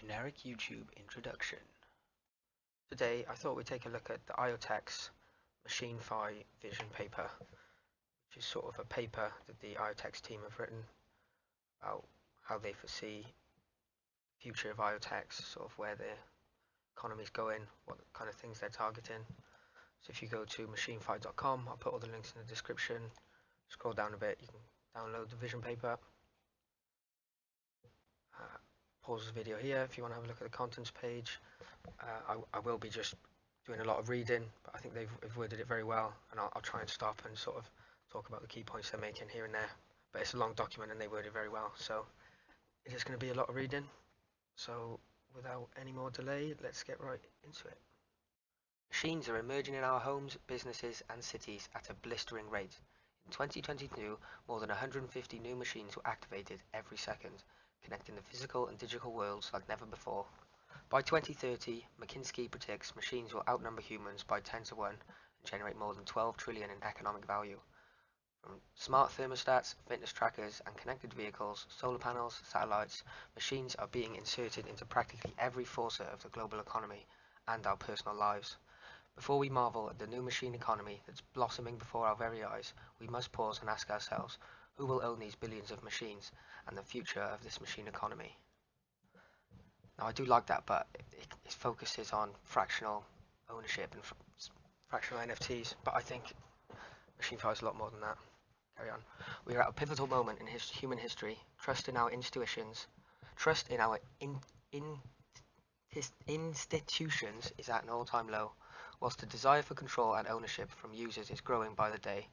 Generic YouTube introduction. Today I thought we'd take a look at the IoTeX MachineFI Vision Paper, which is sort of a paper that the IoTeX team have written about how they foresee the future of IoTeX, sort of where the economy's going, what kind of things they're targeting. So if you go to MachineFI.com, I'll put all the links in the description. Scroll down a bit, you can download the vision paper. Pause the video here if you want to have a look at the contents page. I will be just doing a lot of reading, but I think they've worded it very well, and I'll try and stop and sort of talk about the key points they're making here and there. But it's a long document and they word it very well, so it is going to be a lot of reading. So without any more delay, let's get right into it. Machines are emerging in our homes, businesses and cities at a blistering rate. In 2022, more than 150 new machines were activated every second, connecting the physical and digital worlds like never before. By 2030, McKinsey predicts machines will outnumber humans by 10 to 1 and generate more than 12 trillion in economic value. From smart thermostats, fitness trackers and connected vehicles, solar panels, satellites, machines are being inserted into practically every facet of the global economy and our personal lives. Before we marvel at the new machine economy that's blossoming before our very eyes, we must pause and ask ourselves, who will own these billions of machines and the future of this machine economy? Now I do like that, but it focuses on fractional ownership and fractional NFTs, but I think MachineFI is a lot more than that. Carry on. We are at a pivotal moment in human history. Trust in our intuitions, trust in our institutions is at an all-time low, whilst the desire for control and ownership from users is growing by the day.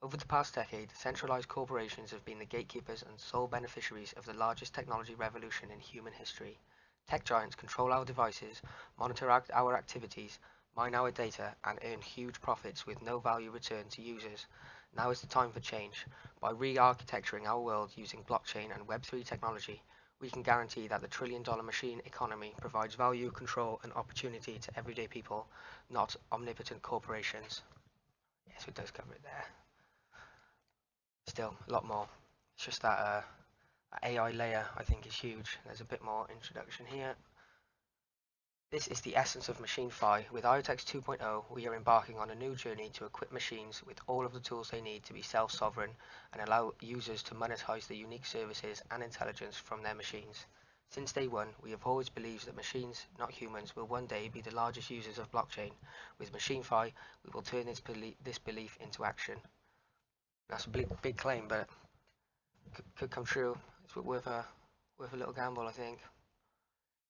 Over the past decade, centralized corporations have been the gatekeepers and sole beneficiaries of the largest technology revolution in human history. Tech giants control our devices, monitor our activities, mine our data, and earn huge profits with no value returned to users. Now is the time for change. By re-architecturing our world using blockchain and Web3 technology, we can guarantee that the trillion-dollar machine economy provides value, control, and opportunity to everyday people, not omnipotent corporations. Yes, it does cover it there. Still, a lot more. It's just that AI layer I think is huge. There's a bit more introduction here. This is the essence of MachineFI. With IoTeX 2.0, we are embarking on a new journey to equip machines with all of the tools they need to be self-sovereign and allow users to monetize the unique services and intelligence from their machines. Since day one, we have always believed that machines, not humans, will one day be the largest users of blockchain. With MachineFI, we will turn this belief into action. That's a big claim, but could come true. It's worth a little gamble, I think.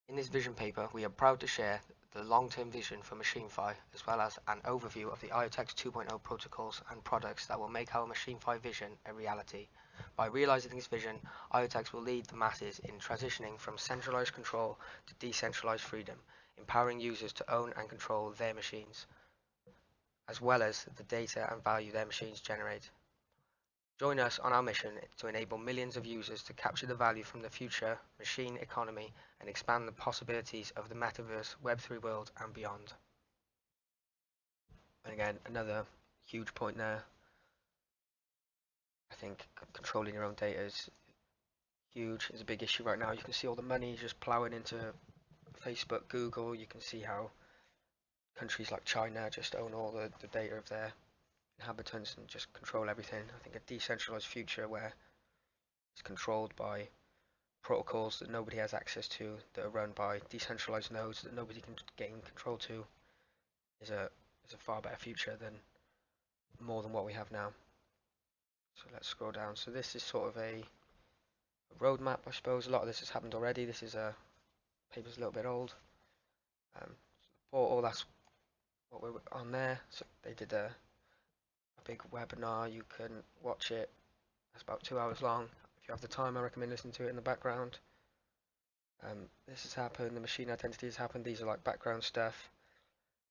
In this vision paper, we are proud to share the long-term vision for MachineFI, as well as an overview of the IoTeX 2.0 protocols and products that will make our MachineFI vision a reality. By realizing this vision, IoTeX will lead the masses in transitioning from centralized control to decentralized freedom, empowering users to own and control their machines, as well as the data and value their machines generate. Join us on our mission to enable millions of users to capture the value from the future machine economy and expand the possibilities of the Metaverse, Web3 world and beyond. And again, another huge point there. I think controlling your own data is huge. It's a big issue right now. You can see all the money just plowing into Facebook, Google. You can see how countries like China just own all the data of their inhabitants and just control everything. I think a decentralized future where it's controlled by protocols that nobody has access to, that are run by decentralized nodes that nobody can gain control to, is a far better future than more than what we have now. So let's scroll down. So this is sort of a roadmap, I suppose. A lot of this has happened already. This is paper's a little bit old. Portal, that's what we're on there. So they did a big webinar. You can watch it. It's about 2 hours long. If you have the time, I recommend listening to it in the background. This has happened. The machine identity has happened. These are like background stuff.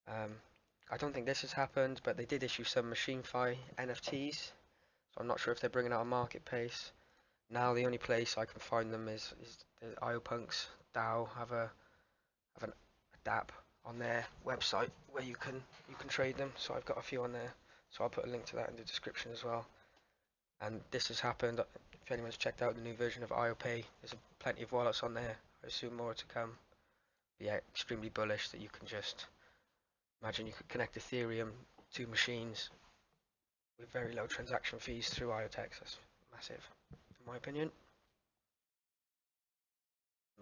I don't think this has happened, but they did issue some MachineFI NFTs. So I'm not sure if they're bringing out a marketplace. Now the only place I can find them is the IoPunks DAO have a DApp on their website where you can trade them. So I've got a few on there. So I'll put a link to that in the description as well. And this has happened. If anyone's checked out the new version of IoPay, there's plenty of wallets on there. I assume more to come. yeah, extremely bullish that you can just imagine you could connect Ethereum to machines with very low transaction fees through IoTeX. That's massive, in my opinion.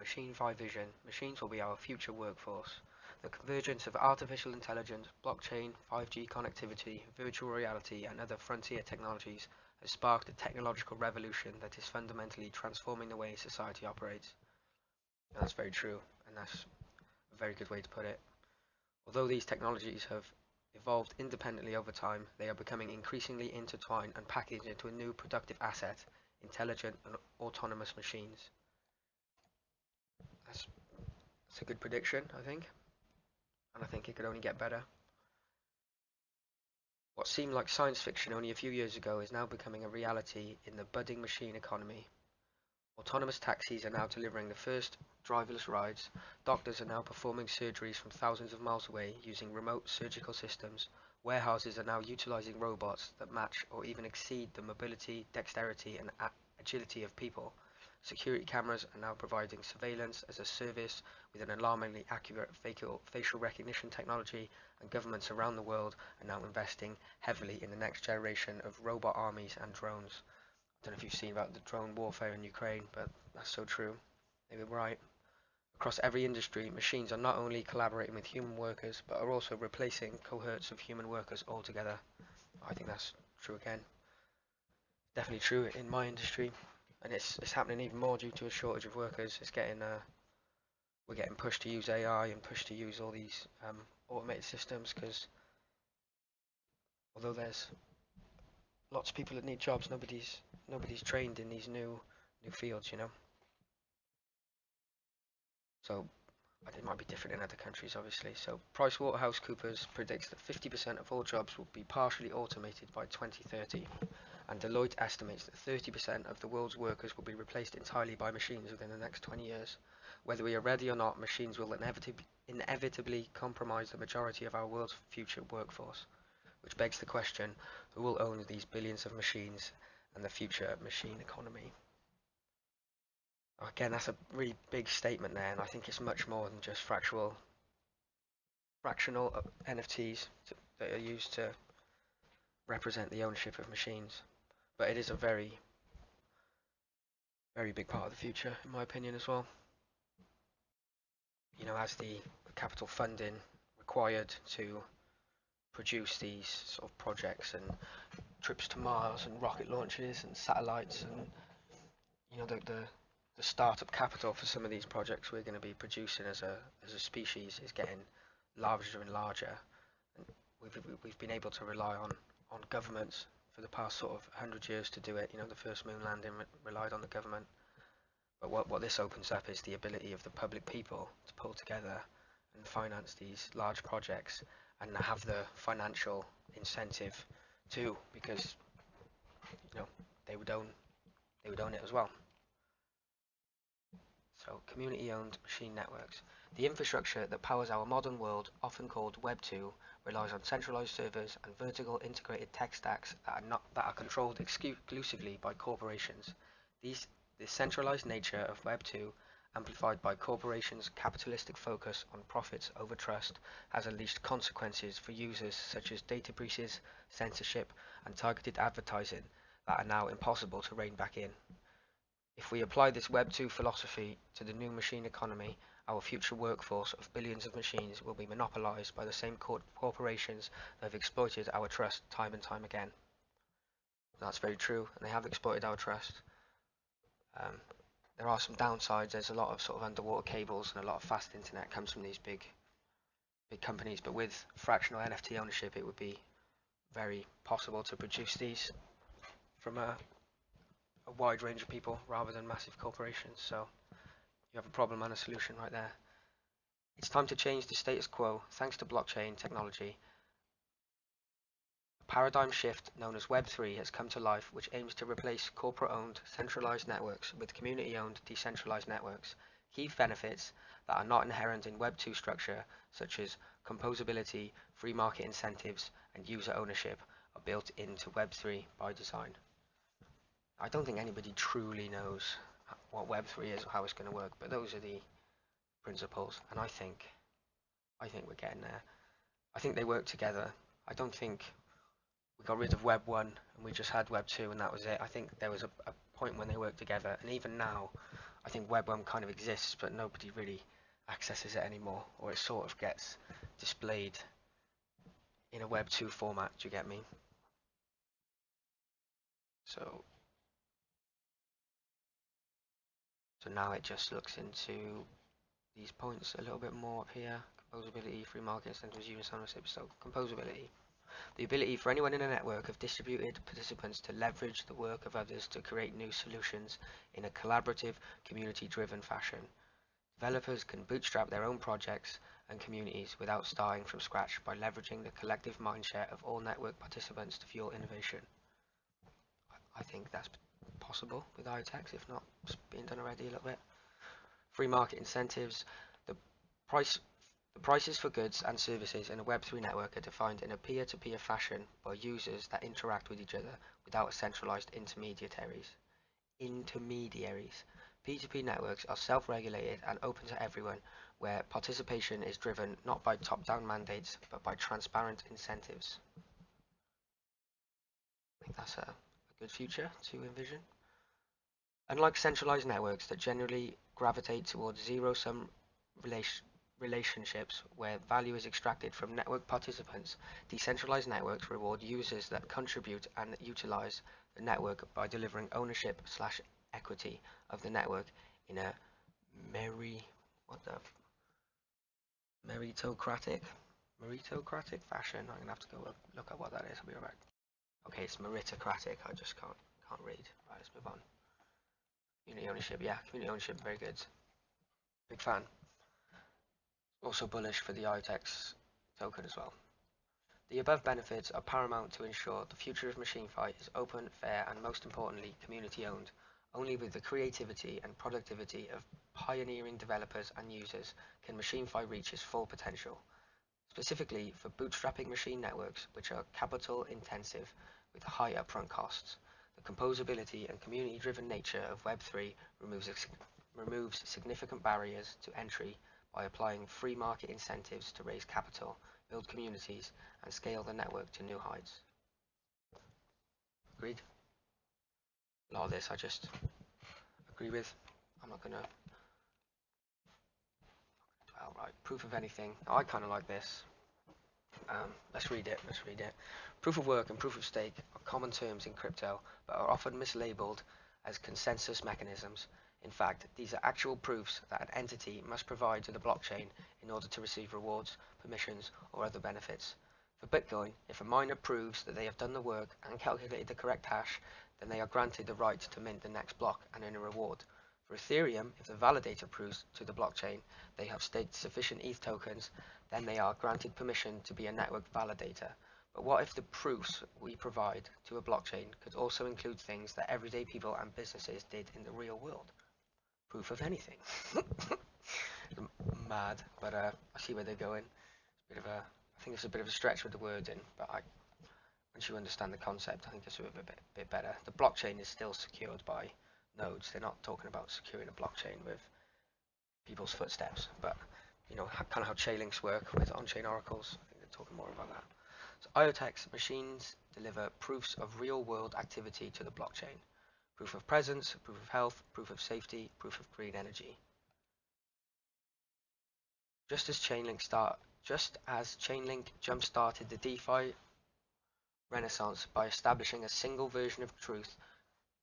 MachineFI Vision. Machines will be our future workforce. The convergence of artificial intelligence, blockchain, 5G connectivity, virtual reality, and other frontier technologies has sparked a technological revolution that is fundamentally transforming the way society operates. And that's very true, and that's a very good way to put it. Although these technologies have evolved independently over time, they are becoming increasingly intertwined and packaged into a new productive asset, intelligent and autonomous machines. That's a good prediction, I think, and I think it could only get better. What seemed like science fiction only a few years ago is now becoming a reality in the budding machine economy. Autonomous taxis are now delivering the first driverless rides. Doctors are now performing surgeries from thousands of miles away using remote surgical systems. Warehouses are now utilizing robots that match or even exceed the mobility, dexterity, and agility of people. Security cameras are now providing surveillance as a service with an alarmingly accurate facial recognition technology, and governments around the world are now investing heavily in the next generation of robot armies and drones. I don't know if you've seen about the drone warfare in Ukraine, but that's so true. They were right. Across every industry, machines are not only collaborating with human workers, but are also replacing cohorts of human workers altogether. I think that's true again. Definitely true in my industry, and it's happening even more due to a shortage of workers. We're getting pushed to use AI and pushed to use all these automated systems, because although there's lots of people that need jobs, nobody's trained in these new fields, you know. So it might be different in other countries, obviously. So PricewaterhouseCoopers predicts that 50% of all jobs will be partially automated by 2030, and Deloitte estimates that 30% of the world's workers will be replaced entirely by machines within the next 20 years. Whether we are ready or not, machines will inevitably compromise the majority of our world's future workforce, which begs the question, who will own these billions of machines and the future machine economy? Again, that's a really big statement there, and I think it's much more than just fractional NFTs that are used to represent the ownership of machines. But it is a very, very big part of the future, in my opinion, as well. You know, as the capital funding required to produce these sort of projects and trips to Mars and rocket launches and satellites, and you know, the startup capital for some of these projects we're going to be producing as a species is getting larger and larger, and we've been able to rely on governments for the past sort of 100 years to do it. You know, the first moon landing relied on the government, but what this opens up is the ability of the public people to pull together and finance these large projects and have the financial incentive too, because you know they would own it as well. So, community-owned machine networks. The infrastructure that powers our modern world, often called Web 2, relies on centralized servers and vertical integrated tech stacks that are controlled exclusively by corporations. The centralized nature of Web 2, amplified by corporations' capitalistic focus on profits over trust, has unleashed consequences for users such as data breaches, censorship, and targeted advertising that are now impossible to rein back in. If we apply this Web 2 philosophy to the new machine economy, our future workforce of billions of machines will be monopolized by the same corporations that have exploited our trust time and time again. That's very true, and they have exploited our trust. There are some downsides. There's a lot of sort of underwater cables and a lot of fast internet comes from these big companies, but with fractional NFT ownership, it would be very possible to produce these from a wide range of people rather than massive corporations. So you have a problem and a solution right there. It's time to change the status quo. Thanks to blockchain technology, a paradigm shift known as Web 3 has come to life, which aims to replace corporate-owned centralized networks with community-owned decentralized networks. Key benefits that are not inherent in Web 2 structure, such as composability, free market incentives, and user ownership, are built into Web 3 by design. I don't think anybody truly knows what Web3 is or how it's going to work, but those are the principles, and I think we're getting there. I think they work together. I don't think we got rid of Web 1 and we just had Web 2 and that was it. I think there was a point when they worked together, and even now, I think Web 1 kind of exists, but nobody really accesses it anymore, or it sort of gets displayed in a Web 2 format. Do you get me? So now it just looks into these points a little bit more up here. Composability, free market incentives, unit ownership. So composability, the ability for anyone in a network of distributed participants to leverage the work of others to create new solutions in a collaborative, community-driven fashion. Developers can bootstrap their own projects and communities without starting from scratch by leveraging the collective mindshare of all network participants to fuel innovation. I think that's possible with IoTeX, if not it's being done already a little bit. Free market incentives. The prices for goods and services in a Web3 network are defined in a peer-to-peer fashion by users that interact with each other without centralized intermediaries. P2P networks are self-regulated and open to everyone, where participation is driven not by top-down mandates but by transparent incentives. I think that's a good future to envision. Unlike centralized networks that generally gravitate towards zero-sum relationships where value is extracted from network participants, decentralized networks reward users that contribute and utilize the network by delivering ownership/equity of the network in a meritocratic fashion. I'm gonna have to go look at what that is. I'll be right back. Okay, it's meritocratic. I just can't read. Right, let's move on. Community ownership, yeah, community ownership, very good. Big fan. Also bullish for the IoTeX token as well. The above benefits are paramount to ensure the future of MachineFI is open, fair, and most importantly, community-owned. Only with the creativity and productivity of pioneering developers and users can MachineFI reach its full potential. Specifically for bootstrapping machine networks, which are capital-intensive with high upfront costs, the composability and community-driven nature of Web3 removes significant barriers to entry by applying free market incentives to raise capital, build communities, and scale the network to new heights. Agreed? A lot of this I just agree with. I'm not gonna dwell. Right, proof of anything. I kind of like this. Let's read it. Proof of work and proof of stake are common terms in crypto, but are often mislabeled as consensus mechanisms. In fact, these are actual proofs that an entity must provide to the blockchain in order to receive rewards, permissions, or other benefits. For Bitcoin, if a miner proves that they have done the work and calculated the correct hash, then they are granted the right to mint the next block and earn a reward. For Ethereum, if the validator proves to the blockchain they have staked sufficient ETH tokens, then they are granted permission to be a network validator. But what if the proofs we provide to a blockchain could also include things that everyday people and businesses did in the real world? Proof of anything. Mad, but I see where they're going. It's a bit of I think it's a bit of a stretch with the wording, but once you understand the concept, I think it's a bit better. The blockchain is still secured by nodes. They're not talking about securing a blockchain with people's footsteps, but you know, kind of how Chainlinks work with on-chain oracles. I think they're talking more about that. So IoTeX machines deliver proofs of real-world activity to the blockchain. Proof of presence, proof of health, proof of safety, proof of green energy. Just as Chainlink jump-started the DeFi renaissance by establishing a single version of truth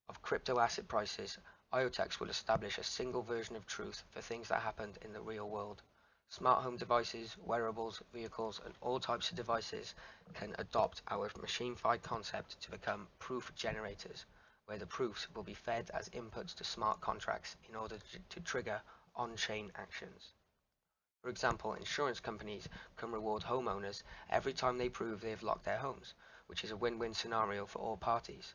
of crypto asset prices, IoTeX will establish a single version of truth for things that happened in the real world. Smart home devices, wearables, vehicles, and all types of devices can adopt our MachineFI concept to become proof generators, where the proofs will be fed as inputs to smart contracts in order to trigger on-chain actions. For example, insurance companies can reward homeowners every time they prove they have locked their homes, which is a win-win scenario for all parties.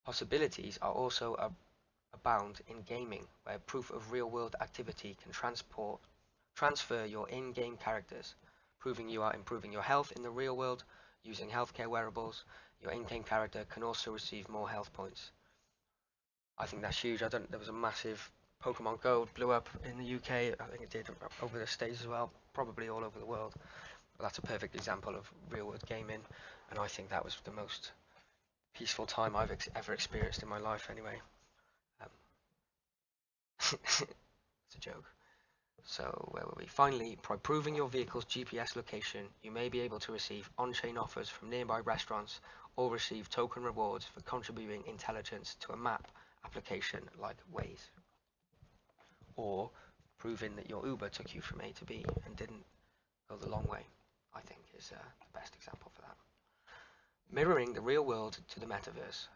Possibilities are also abound in gaming, where proof of real-world activity can transfer your in-game characters, proving you are improving your health in the real world using healthcare wearables. Your in-game character can also receive more health points. I think that's huge. There was a massive Pokemon Go blew up in the UK. I think it did over the States as well, probably all over the world. But that's a perfect example of real-world gaming, and I think that was the most peaceful time I've ever experienced in my life anyway. Um, it's a joke. So where were we? Finally, by proving your vehicle's GPS location, you may be able to receive on-chain offers from nearby restaurants or receive token rewards for contributing intelligence to a map application like Waze. Or proving that your Uber took you from A to B and didn't go the long way, I think is the best example for that. Mirroring the real world to the metaverse.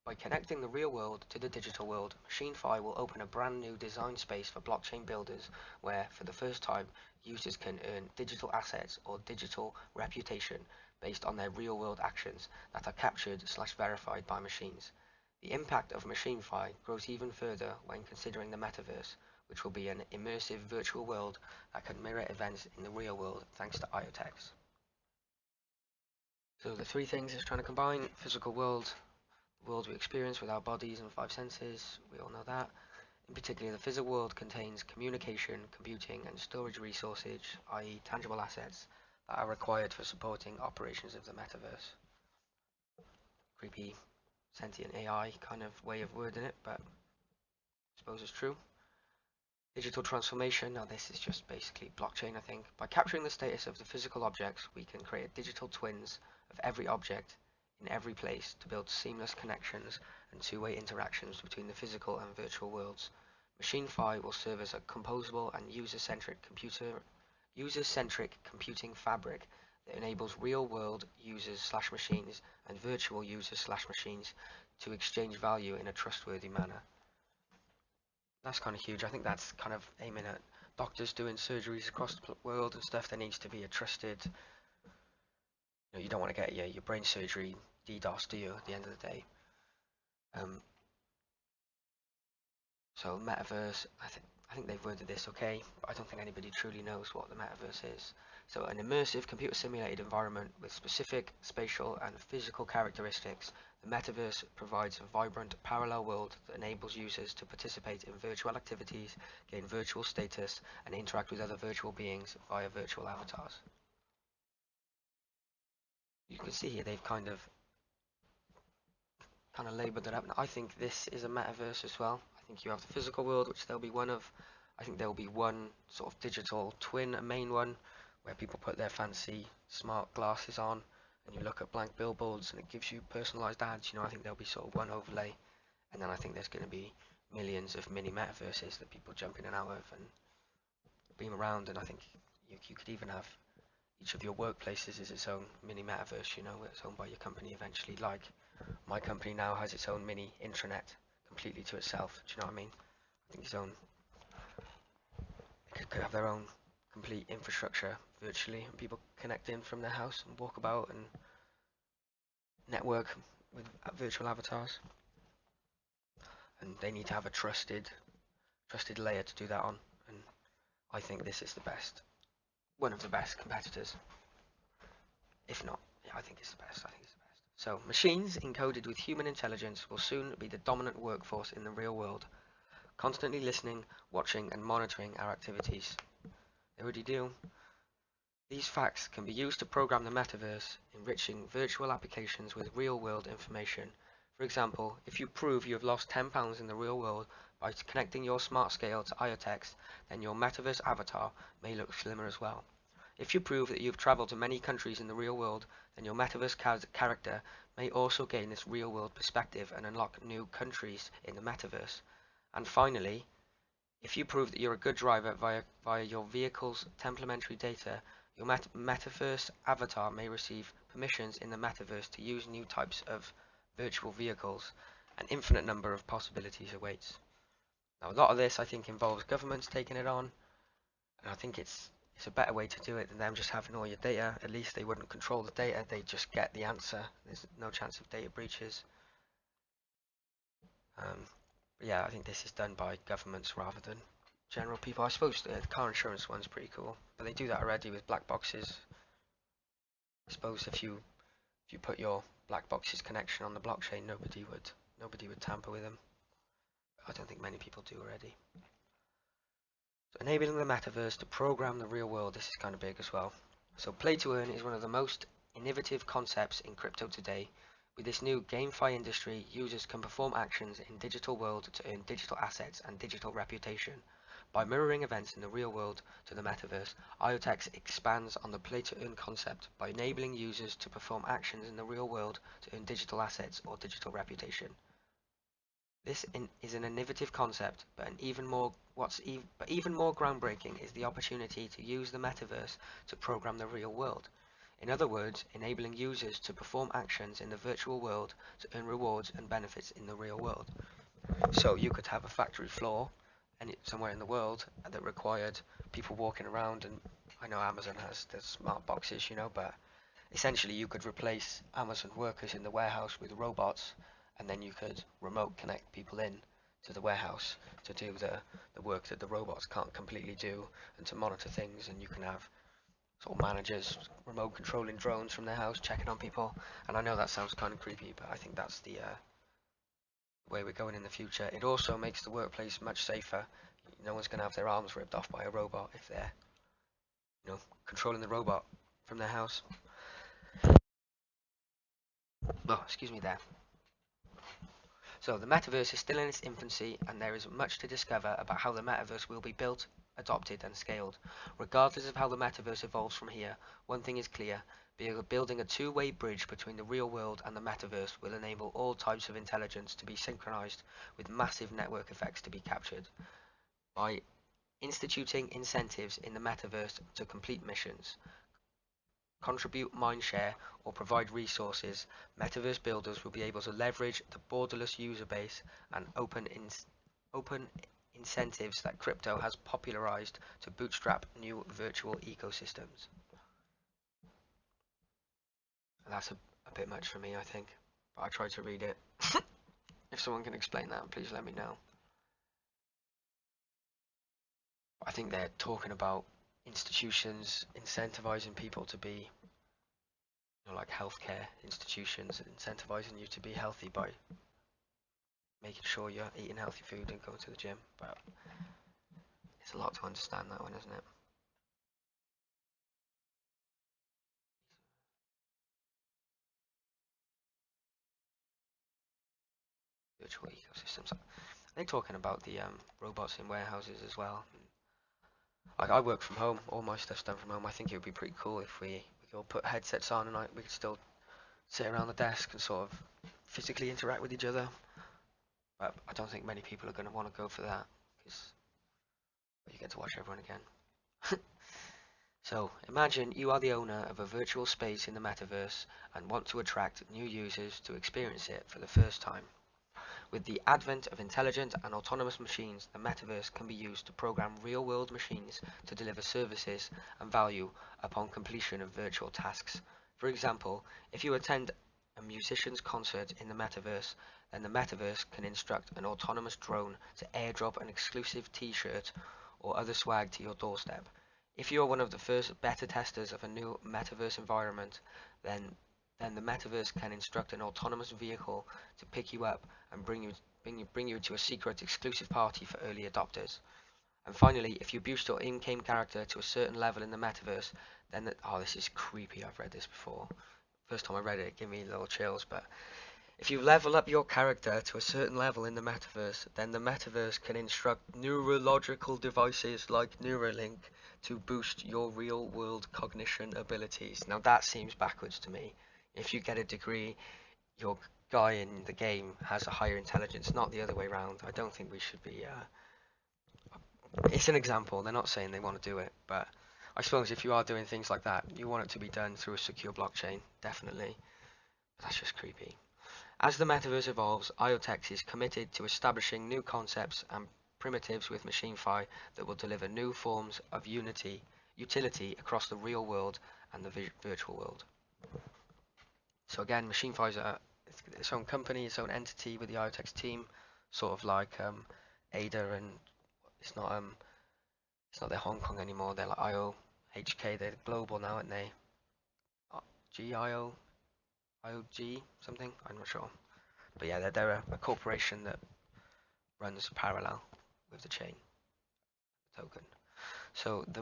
By connecting the real world to the digital world, MachineFI will open a brand new design space for blockchain builders where, for the first time, users can earn digital assets or digital reputation based on their real world actions that are captured/verified by machines. The impact of MachineFI grows even further when considering the metaverse, which will be an immersive virtual world that can mirror events in the real world thanks to IoTeX. So the three things it's trying to combine: physical world, the world we experience with our bodies and five senses, we all know that. In particular, the physical world contains communication, computing and storage resources, i.e. tangible assets, that are required for supporting operations of the metaverse. Creepy, sentient AI kind of way of wording it, but I suppose it's true. Digital transformation, now this is just basically blockchain, I think. By capturing the status of the physical objects, we can create digital twins of every object in every place to build seamless connections and two-way interactions between the physical and virtual worlds. MachineFi will serve as a composable and user-centric computing fabric that enables real-world users/machines and virtual users/machines to exchange value in a trustworthy manner. That's kind of huge. I think that's kind of aiming at doctors doing surgeries across the world and stuff. There needs to be a trusted, you don't want to get your brain surgery DDoS, do you, at the end of the day? So metaverse, I think they've worded this okay, but I don't think anybody truly knows what the metaverse is. So an immersive computer simulated environment with specific spatial and physical characteristics. The metaverse provides a vibrant parallel world that enables users to participate in virtual activities, gain virtual status, and interact with other virtual beings via virtual avatars. You can see here they've kind of labeled it up. Now, I think this is a metaverse as well. I think you have the physical world, which there'll be one of. I think there'll be one sort of digital twin, a main one, where people put their fancy smart glasses on and you look at blank billboards and it gives you personalized ads. I think there'll be sort of one overlay, and then I think there's going to be millions of mini metaverses that people jump in and out of and beam around. And I think you could even have each of your workplaces is its own mini metaverse, it's owned by your company eventually. Like my company now has its own mini intranet completely to itself. Do you know what I mean? I think it could have their own complete infrastructure virtually, and people connect in from their house and walk about and network with virtual avatars. And they need to have a trusted layer to do that on. And I think this is the best, one of the best competitors. If not, yeah, I think it's the best. So machines encoded with human intelligence will soon be the dominant workforce in the real world, constantly listening, watching and monitoring our activities. They already do. These facts can be used to program the metaverse, enriching virtual applications with real-world information. For example, if you prove you have lost 10 pounds in the real world by connecting your smart scale to IoTeX, then your metaverse avatar may look slimmer as well. If you prove that you've traveled to many countries in the real world, then your metaverse character may also gain this real-world perspective and unlock new countries in the metaverse. And finally, if you prove that you're a good driver via your vehicle's templementary data, your metaverse avatar may receive permissions in the metaverse to use new types of virtual vehicles. An infinite number of possibilities awaits. Now, a lot of this, I think, involves governments taking it on, and I think it's a better way to do it than them just having all your data. At least they wouldn't control the data, they just get the answer. There's no chance of data breaches. But yeah, I think this is done by governments rather than general people. I suppose the car insurance one's pretty cool, but they do that already with black boxes. I suppose if you put your black boxes connection on the blockchain, nobody would tamper with them. I don't think many people do already. So enabling the metaverse to program the real world, this is kind of big as well. So play to earn is one of the most innovative concepts in crypto today. With this new GameFi industry, users can perform actions in digital world to earn digital assets and digital reputation. By mirroring events in the real world to the metaverse, IoTeX expands on the play to earn concept by enabling users to perform actions in the real world to earn digital assets or digital reputation. This is an innovative concept, but even more groundbreaking is the opportunity to use the metaverse to program the real world. In other words, enabling users to perform actions in the virtual world to earn rewards and benefits in the real world. So you could have a factory floor somewhere in the world that required people walking around, and I know Amazon has the smart boxes, but essentially you could replace Amazon workers in the warehouse with robots, and then you could remote connect people in to the warehouse to do the work that the robots can't completely do, and to monitor things. And you can have sort of managers remote controlling drones from their house checking on people. And I know that sounds kind of creepy, but I think that's the way we're going in the future. It also makes the workplace much safer. No one's going to have their arms ripped off by a robot if they're controlling the robot from their house. Oh, excuse me there. So the metaverse is still in its infancy, and there is much to discover about how the metaverse will be built, adopted and scaled. Regardless of how the metaverse evolves from here, one thing is clear: building a two-way bridge between the real world and the metaverse will enable all types of intelligence to be synchronized with massive network effects to be captured. By instituting incentives in the metaverse to complete missions, contribute mindshare, or provide resources, metaverse builders will be able to leverage the borderless user base and open incentives that crypto has popularized to bootstrap new virtual ecosystems. And that's a bit much for me, I think, but I tried to read it. If someone can explain that, please let me know. I think they're talking about institutions incentivizing people to be like healthcare institutions, incentivizing you to be healthy by making sure you're eating healthy food and going to the gym. But it's a lot to understand that one, isn't it? Virtual ecosystems. They're talking about the robots in warehouses as well. Like, I work from home, all my stuff's done from home. I think it would be pretty cool if we could all put headsets on and we could still sit around the desk and sort of physically interact with each other. But I don't think many people are going to want to go for that, because you get to watch everyone again. So imagine you are the owner of a virtual space in the metaverse and want to attract new users to experience it for the first time. With the advent of intelligent and autonomous machines, the metaverse can be used to program real-world machines to deliver services and value upon completion of virtual tasks. For example, if you attend a musician's concert in the metaverse, then the metaverse can instruct an autonomous drone to airdrop an exclusive t-shirt or other swag to your doorstep. If you are one of the first beta testers of a new metaverse environment, then the metaverse can instruct an autonomous vehicle to pick you up and bring you to a secret exclusive party for early adopters. And finally, if you boost your in-game character to a certain level in the metaverse, then this is creepy. I've read this before. First time I read it, it gave me little chills. But if you level up your character to a certain level in the metaverse, then the metaverse can instruct neurological devices like Neuralink to boost your real-world cognition abilities. Now that seems backwards to me. If you get a degree, your guy in the game has a higher intelligence, not the other way around. I don't think we should be... It's an example. They're not saying they want to do it, but I suppose if you are doing things like that, you want it to be done through a secure blockchain, definitely. But that's just creepy. As the metaverse evolves, IoTeX is committed to establishing new concepts and primitives with MachineFI that will deliver new forms of utility across the real world and the virtual world. So again, MachineFi is its own company, its own entity with the IoTeX team, sort of like Ada, and it's not they're Hong Kong anymore. They're like IOHK. They're global now, aren't they? IOG something. I'm not sure. But yeah, they're a corporation that runs parallel with the chain token. So the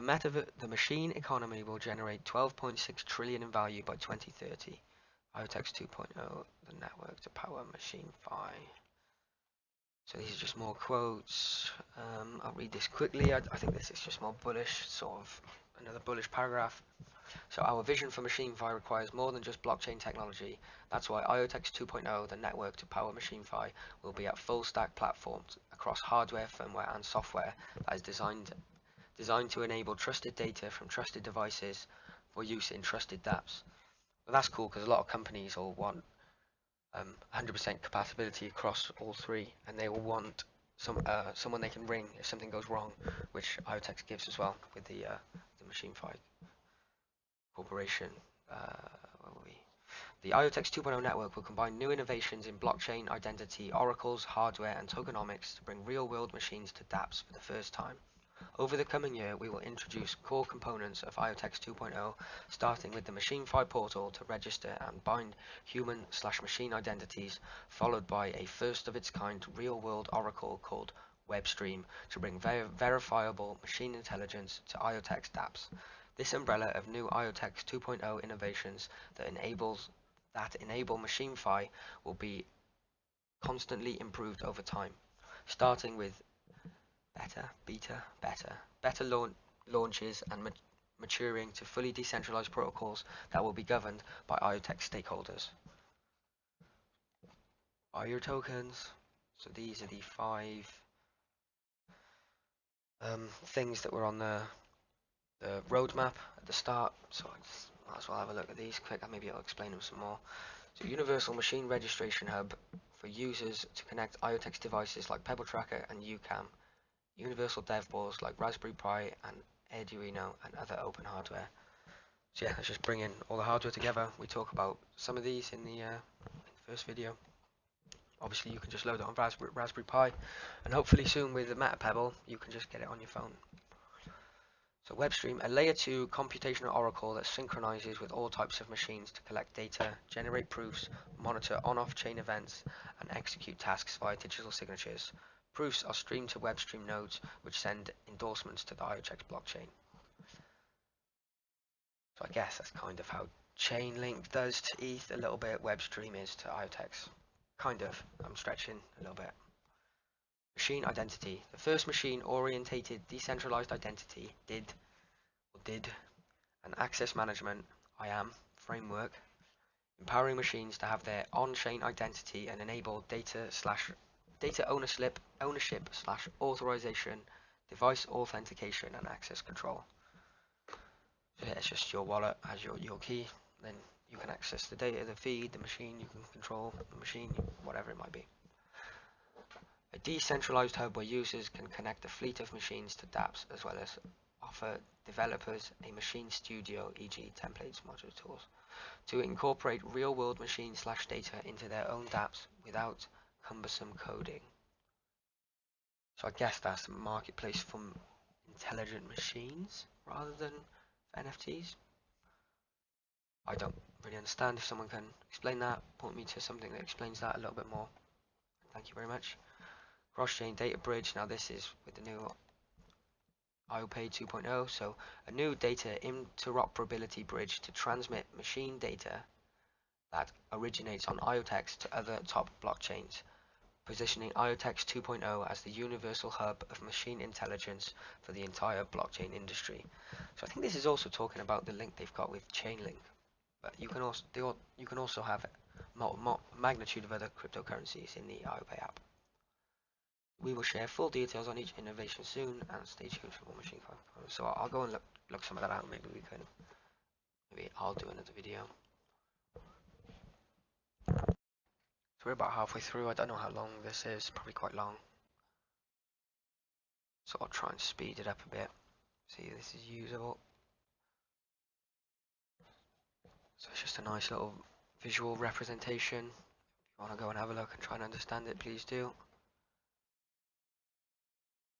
machine economy will generate 12.6 trillion in value by 2030. IoTeX 2.0, the network to power MachineFI. So these are just more quotes. I'll read this quickly. I think this is just more bullish, sort of another bullish paragraph. So our vision for MachineFI requires more than just blockchain technology. That's why IoTeX 2.0, the network to power MachineFI, will be a full stack platform across hardware, firmware and software that is designed to enable trusted data from trusted devices for use in trusted dApps. Well, that's cool because a lot of companies all want 100% compatibility across all three, and they will want someone they can ring if something goes wrong, which IoTeX gives as well with the MachineFI Corporation. Where were we? The IoTeX 2.0 network will combine new innovations in blockchain, identity, oracles, hardware, and tokenomics to bring real-world machines to dApps for the first time. Over the coming year, we will introduce core components of IoTeX 2.0, starting with the MachineFI portal to register and bind human/machine identities, followed by a first-of-its-kind real-world oracle called WebStream to bring verifiable machine intelligence to IoTeX dApps. This umbrella of new IoTeX 2.0 innovations that enable MachineFI will be constantly improved over time, starting with better launches and maturing to fully decentralized protocols that will be governed by IoTeX stakeholders. Buy your tokens. So these are the 5 things that were on the roadmap at the start. So I just might as well have a look at these quick, and maybe I'll explain them some more. So Universal Machine Registration Hub for users to connect IoTeX devices like Pebble Tracker and UCAM. Universal dev boards like Raspberry Pi and Arduino and other open hardware. So yeah, let's just bring in all the hardware together. We talk about some of these in the first video. Obviously you can just load it on Raspberry Pi, and hopefully soon with the MetaPebble you can just get it on your phone. So WebStream, a layer 2 computational oracle that synchronizes with all types of machines to collect data, generate proofs, monitor on-off chain events, and execute tasks via digital signatures. Proofs are streamed to WebStream nodes, which send endorsements to the IoTeX blockchain. So I guess that's kind of how Chainlink does to ETH a little bit, WebStream is to IoTeX. Kind of, I'm stretching a little bit. Machine identity. The first machine-orientated decentralized identity did an access management IAM framework, empowering machines to have their on-chain identity and enable data ownership/authorization, device authentication, and access control. So yeah, it's just your wallet as your key, then you can access the data, the feed, the machine, you can control the machine, whatever it might be. A decentralized hub where users can connect a fleet of machines to dApps, as well as offer developers a machine studio, e.g. templates, module tools, to incorporate real-world machine/data into their own dApps without cumbersome coding. So I guess that's a marketplace for intelligent machines rather than NFTs. I don't really understand. If someone can explain that, point me to something that explains that a little bit more. Thank you very much. Cross-chain data bridge. Now this is with the new IoPay 2.0. So a new data interoperability bridge to transmit machine data that originates on IoTeX to other top blockchains, positioning IoTeX 2.0 as the universal hub of machine intelligence for the entire blockchain industry. So I think this is also talking about the link they've got with Chainlink, but you can also have a magnitude of other cryptocurrencies in the IoPay app. We will share full details on each innovation soon, and stay tuned for more MachineFI. So I'll go and look some of that out. Maybe I'll do another video. So we're about halfway through. I don't know how long this is, probably quite long. So I'll try and speed it up a bit. See if this is usable. So it's just a nice little visual representation. If you want to go and have a look and try and understand it, please do.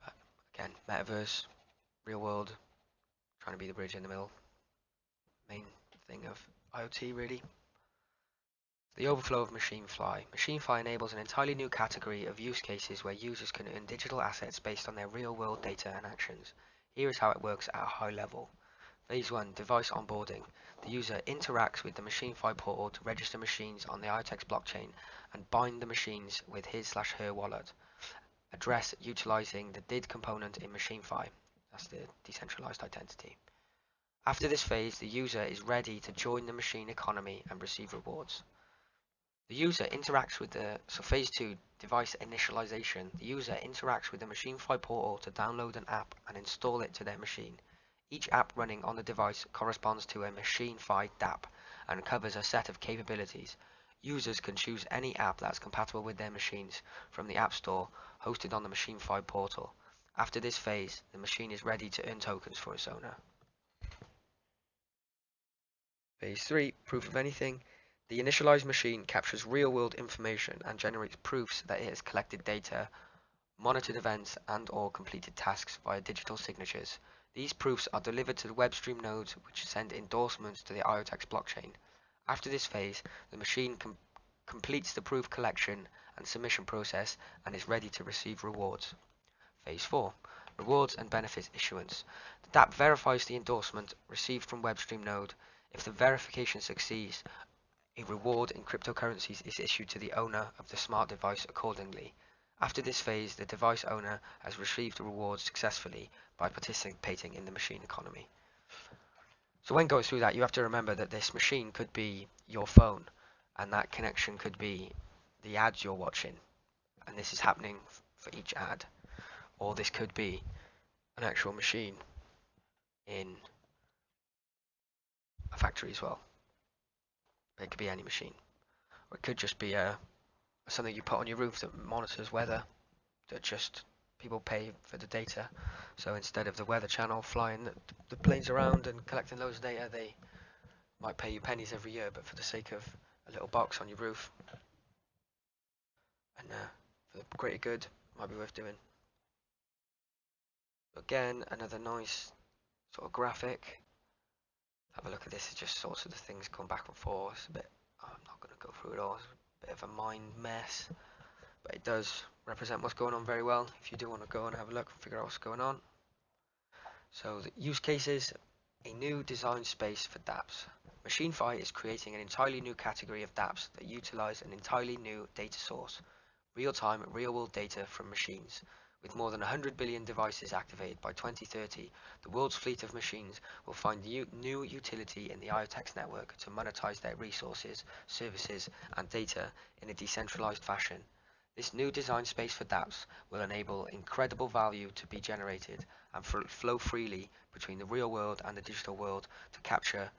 But again, Metaverse, real world, trying to be the bridge in the middle. Main thing of IoT really. The overflow of MachineFi. MachineFi enables an entirely new category of use cases where users can earn digital assets based on their real-world data and actions. Here is how it works at a high level. Phase 1. Device onboarding. The user interacts with the MachineFi portal to register machines on the IoTeX blockchain and bind the machines with his/her wallet. Address utilizing the DID component in MachineFi. That's the decentralized identity. After this phase, the user is ready to join the machine economy and receive rewards. The user interacts with phase 2, device initialization. The user interacts with the MachineFi portal to download an app and install it to their machine. Each app running on the device corresponds to a MachineFi dApp and covers a set of capabilities. Users can choose any app that's compatible with their machines from the App Store hosted on the MachineFi portal. After this phase, the machine is ready to earn tokens for its owner. Phase 3, proof of anything. The initialized machine captures real-world information and generates proofs that it has collected data, monitored events, and/or completed tasks via digital signatures. These proofs are delivered to the WebStream nodes, which send endorsements to the IoTeX blockchain. After this phase, the machine completes the proof collection and submission process and is ready to receive rewards. Phase 4. Rewards and benefits issuance. The dApp verifies the endorsement received from WebStream node. If the verification succeeds, a reward in cryptocurrencies is issued to the owner of the smart device accordingly. After this phase, the device owner has received the reward successfully by participating in the machine economy. So when going through that, you have to remember that this machine could be your phone, and that connection could be the ads you're watching, and this is happening for each ad. Or this could be an actual machine in a factory as well. It could be any machine. Or it could just be something you put on your roof that monitors weather, that just people pay for the data. So instead of the weather channel flying the planes around and collecting loads of data, they might pay you pennies every year, but for the sake of a little box on your roof, and for the greater good, might be worth doing. Again, another nice sort of graphic. Have a look at this. It's just sorts of the things going back and forth. It's a bit. I'm not going to go through it all. It's a bit of a mind mess, but it does represent what's going on very well. If you do want to go and have a look and figure out what's going on. So the use cases: a new design space for dApps. MachineFi is creating an entirely new category of dApps that utilize an entirely new data source, real-time, real-world data from machines. With more than 100 billion devices activated by 2030, the world's fleet of machines will find new utility in the IoTeX network to monetize their resources, services, and data in a decentralized fashion. This new design space for dApps will enable incredible value to be generated and flow freely between the real world and the digital world to capture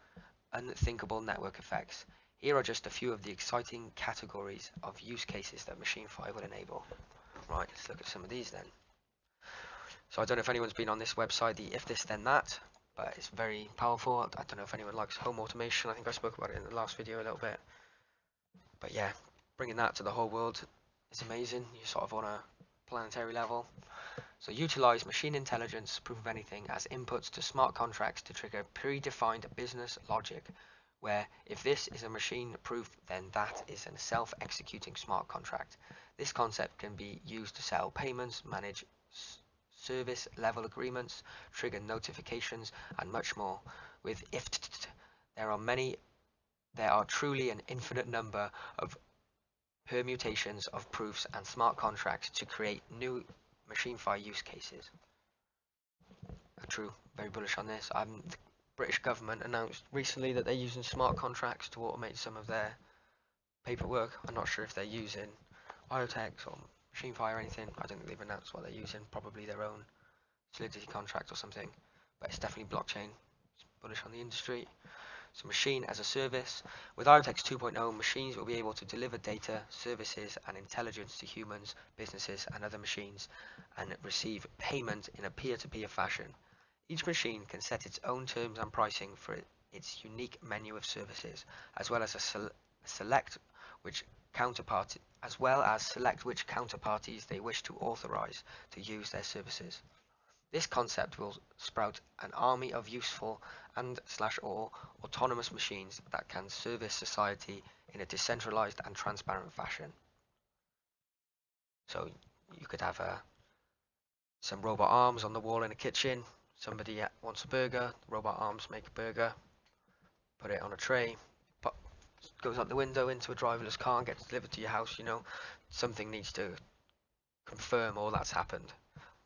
unthinkable network effects. Here are just a few of the exciting categories of use cases that MachineFi will enable. Right, let's look at some of these then. So I don't know if anyone's been on this website, the if this then that, but it's very powerful. I don't know if anyone likes home automation. I think I spoke about it in the last video a little bit. But yeah, bringing that to the whole world is amazing. You sort of on a planetary level. So utilize machine intelligence, proof of anything, as inputs to smart contracts to trigger predefined business logic, where if this is a machine proof, then that is a self-executing smart contract. This concept can be used to settle payments, manage service level agreements, trigger notifications, and much more. With if there are truly an infinite number of permutations of proofs and smart contracts to create new MachineFi use cases. True, very bullish on this. The British government announced recently that they're using smart contracts to automate some of their paperwork. I'm not sure if they're using IoTeX or MachineFi or anything. I don't think they've announced what they're using. Probably their own solidity contract or something. But it's definitely blockchain. It's bullish on the industry. So machine as a service. With IoTeX 2.0, machines will be able to deliver data, services, and intelligence to humans, businesses, and other machines, and receive payment in a peer-to-peer fashion. Each machine can set its own terms and pricing for its unique menu of services, as well as select which counterparties they wish to authorize to use their services. This concept will sprout an army of useful and/or autonomous machines that can service society in a decentralized and transparent fashion. So you could have some robot arms on the wall in a kitchen. Somebody wants a burger, robot arms make a burger, put it on a tray, goes out the window into a driverless car and gets delivered to your house. Something needs to confirm all that's happened,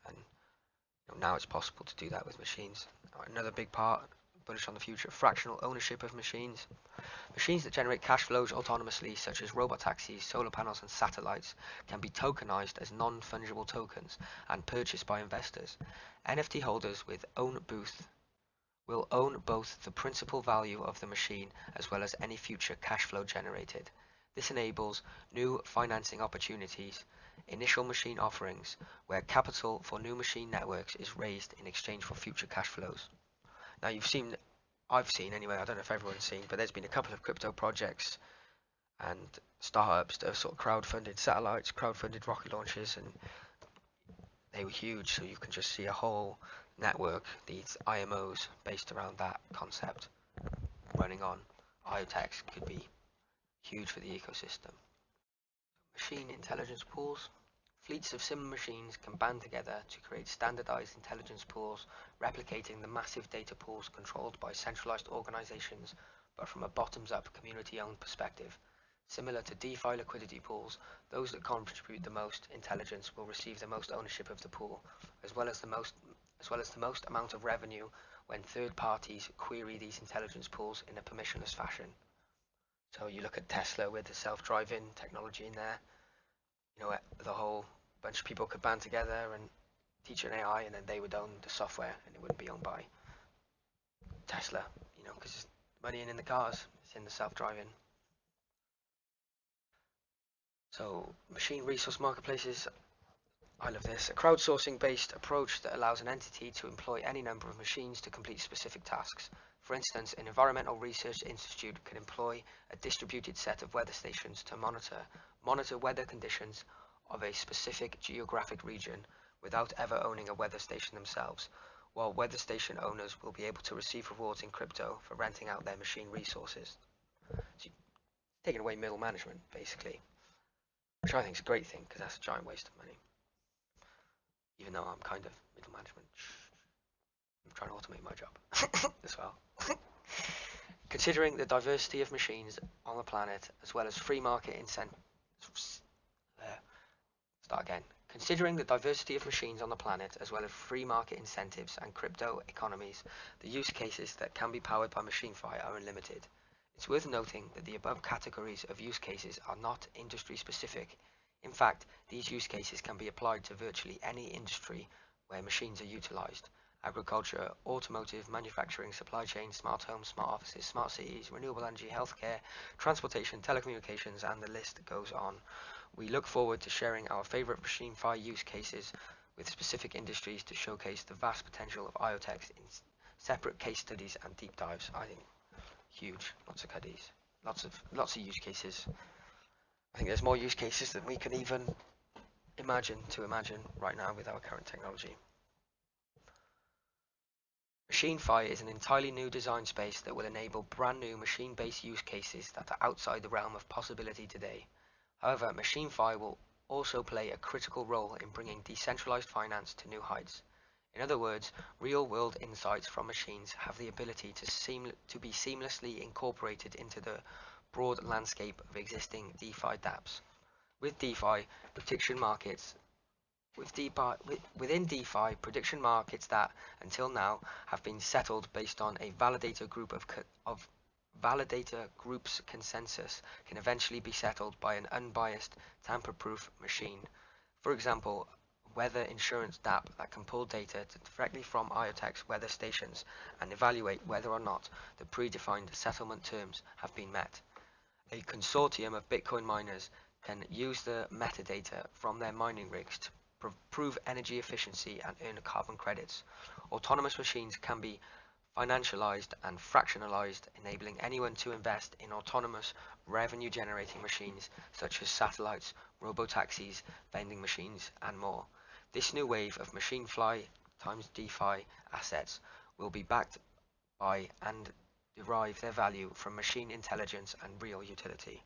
and now it's possible to do that with machines. Another big part, bullish on the future, fractional ownership of machines. Machines that generate cash flows autonomously, such as robot taxis, solar panels, and satellites, can be tokenized as non-fungible tokens and purchased by investors. NFT holders will own both the principal value of the machine as well as any future cash flow generated. This enables new financing opportunities, initial machine offerings, where capital for new machine networks is raised in exchange for future cash flows. Now I've seen anyway, I don't know if everyone's seen, but there's been a couple of crypto projects and startups that have sort of crowdfunded satellites, crowdfunded rocket launches, and they were huge. So you can just see a whole network, these IMOs based around that concept running on IoTeX could be huge for the ecosystem. Machine intelligence pools. Fleets of similar machines can band together to create standardized intelligence pools, replicating the massive data pools controlled by centralized organizations, but from a bottoms-up community-owned perspective. Similar to DeFi liquidity pools, those that contribute the most intelligence will receive the most ownership of the pool, as well as the most amount of revenue when third parties query these intelligence pools in a permissionless fashion. So you look at Tesla with the self-driving technology in there, the whole bunch of people could band together and teach an AI, and then they would own the software and it wouldn't be owned by Tesla, because there's money in the cars, it's in the self-driving. So machine resource marketplaces, I love this. A crowdsourcing based approach that allows an entity to employ any number of machines to complete specific tasks. For instance, an environmental research institute can employ a distributed set of weather stations to monitor weather conditions of a specific geographic region without ever owning a weather station themselves, while weather station owners will be able to receive rewards in crypto for renting out their machine resources. So you're taking away middle management, basically, which I think is a great thing because that's a giant waste of money. Even though I'm kind of middle management, I'm trying to automate my job as well. Considering the diversity of machines on the planet, as well as free market incentives. Considering the diversity of machines on the planet, as well as free market incentives and crypto economies, the use cases that can be powered by MachineFI are unlimited. It's worth noting that the above categories of use cases are not industry specific. In fact, these use cases can be applied to virtually any industry where machines are utilized. Agriculture, automotive, manufacturing, supply chain, smart homes, smart offices, smart cities, renewable energy, healthcare, transportation, telecommunications, and the list goes on. We look forward to sharing our favorite MachineFI use cases with specific industries to showcase the vast potential of IoTeX in separate case studies and deep dives. I think huge, lots of goodies, lots of use cases. I think there's more use cases than we can even imagine right now with our current technology. MachineFI is an entirely new design space that will enable brand new machine-based use cases that are outside the realm of possibility today. However, MachineFI will also play a critical role in bringing decentralized finance to new heights. In other words, real-world insights from machines have the ability to be seamlessly incorporated into the broad landscape of existing DeFi dApps. Within DeFi, prediction markets that, until now, have been settled based on a validator group's consensus can eventually be settled by an unbiased, tamper-proof machine. For example, weather insurance dApp that can pull data directly from IoTeX weather stations and evaluate whether or not the predefined settlement terms have been met. A consortium of Bitcoin miners can use the metadata from their mining rigs to prove energy efficiency and earn carbon credits. Autonomous machines can be financialized and fractionalized, enabling anyone to invest in autonomous revenue-generating machines such as satellites, robotaxis, vending machines, and more. This new wave of MachineFI times DeFi assets will be backed by and derive their value from machine intelligence and real utility.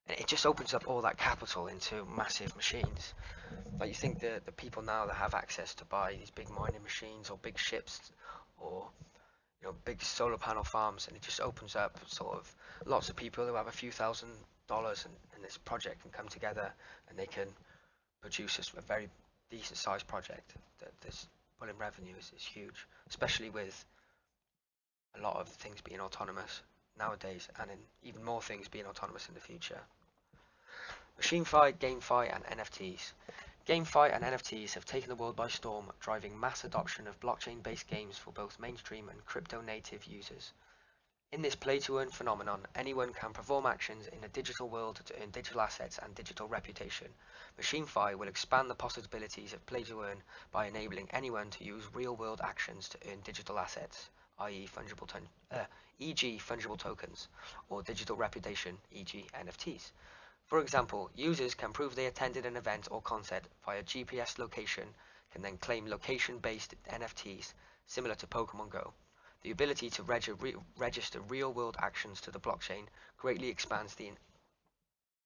And it just opens up all that capital into massive machines. Like, you think the people now that have access to buy these big mining machines or big ships or big solar panel farms, and it just opens up sort of lots of people who have a few $1,000s and this project can come together and they can produce a very decent sized project. This pulling revenue is huge, especially with a lot of things being autonomous nowadays, and in even more things being autonomous in the future. MachineFi, GameFi, and NFTs. GameFi and NFTs have taken the world by storm, driving mass adoption of blockchain-based games for both mainstream and crypto-native users. In this play-to-earn phenomenon, anyone can perform actions in a digital world to earn digital assets and digital reputation. MachineFi will expand the possibilities of play-to-earn by enabling anyone to use real-world actions to earn digital assets, i.e. e.g. fungible tokens, or digital reputation, e.g. NFTs. For example, users can prove they attended an event or concert via GPS location, can then claim location-based NFTs, similar to Pokemon Go. The ability to register real-world actions to the blockchain greatly expands the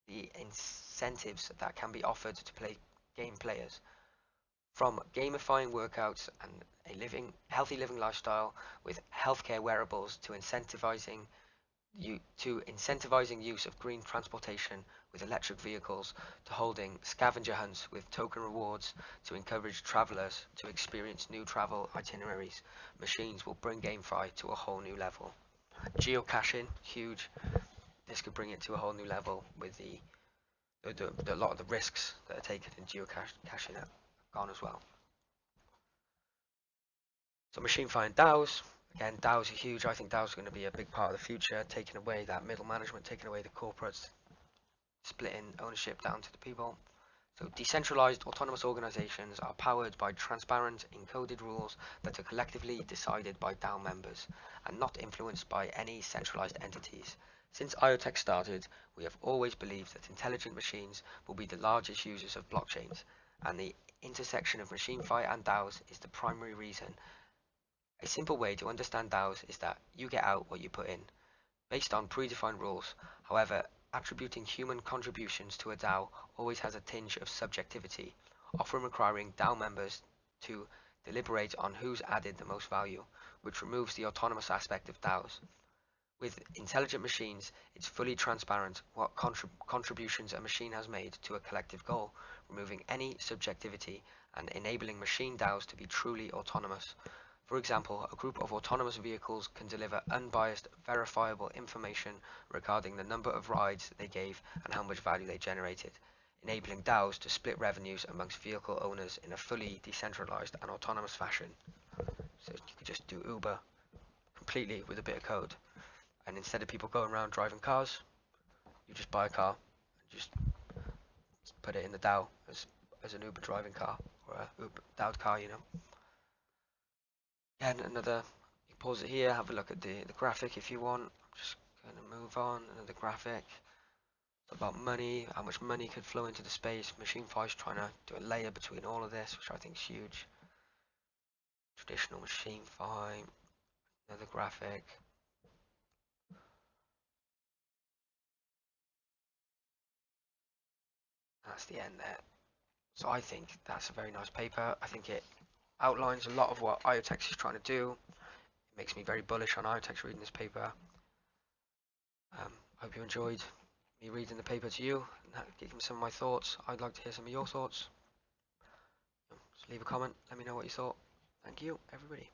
incentives that can be offered to game players. From gamifying workouts and a healthy living lifestyle with healthcare wearables to incentivizing use of green transportation with electric vehicles, to holding scavenger hunts with token rewards to encourage travelers to experience new travel itineraries, machines will bring GameFi to a whole new level. Geocaching, huge. This could bring it to a whole new level with a lot of the risks that are taken in geocaching are gone as well. So MachineFi and DAOs. Again, DAOs are huge. I think DAOs are going to be a big part of the future, taking away that middle management, taking away the corporates, splitting ownership down to the people. So decentralized autonomous organizations are powered by transparent, encoded rules that are collectively decided by DAO members and not influenced by any centralized entities. Since IoTeX started, we have always believed that intelligent machines will be the largest users of blockchains, and the intersection of MachineFi and DAOs is the primary reason. A simple way to understand DAOs is that you get out what you put in, based on predefined rules. However, attributing human contributions to a DAO always has a tinge of subjectivity, often requiring DAO members to deliberate on who's added the most value, which removes the autonomous aspect of DAOs. With intelligent machines, it's fully transparent what contributions a machine has made to a collective goal, removing any subjectivity and enabling machine DAOs to be truly autonomous. For example, a group of autonomous vehicles can deliver unbiased, verifiable information regarding the number of rides they gave and how much value they generated, enabling DAOs to split revenues amongst vehicle owners in a fully decentralized and autonomous fashion. So you could just do Uber completely with a bit of code. And instead of people going around driving cars, you just buy a car and just put it in the DAO as an Uber driving car, or a Uber DAO'd car, And another, you pause it here, have a look at the graphic if you want. I'm just going to move on. Another graphic. It's about money, how much money could flow into the space. MachineFi is trying to do a layer between all of this, which I think is huge. Traditional MachineFi. Another graphic. That's the end there. So I think that's a very nice paper. I think it outlines a lot of what IoTeX is trying to do. It makes me very bullish on IoTeX reading this paper. Hope you enjoyed me reading the paper to you and giving some of my thoughts. I'd like to hear some of your thoughts. Just leave a comment, let me know what you thought. Thank you, everybody.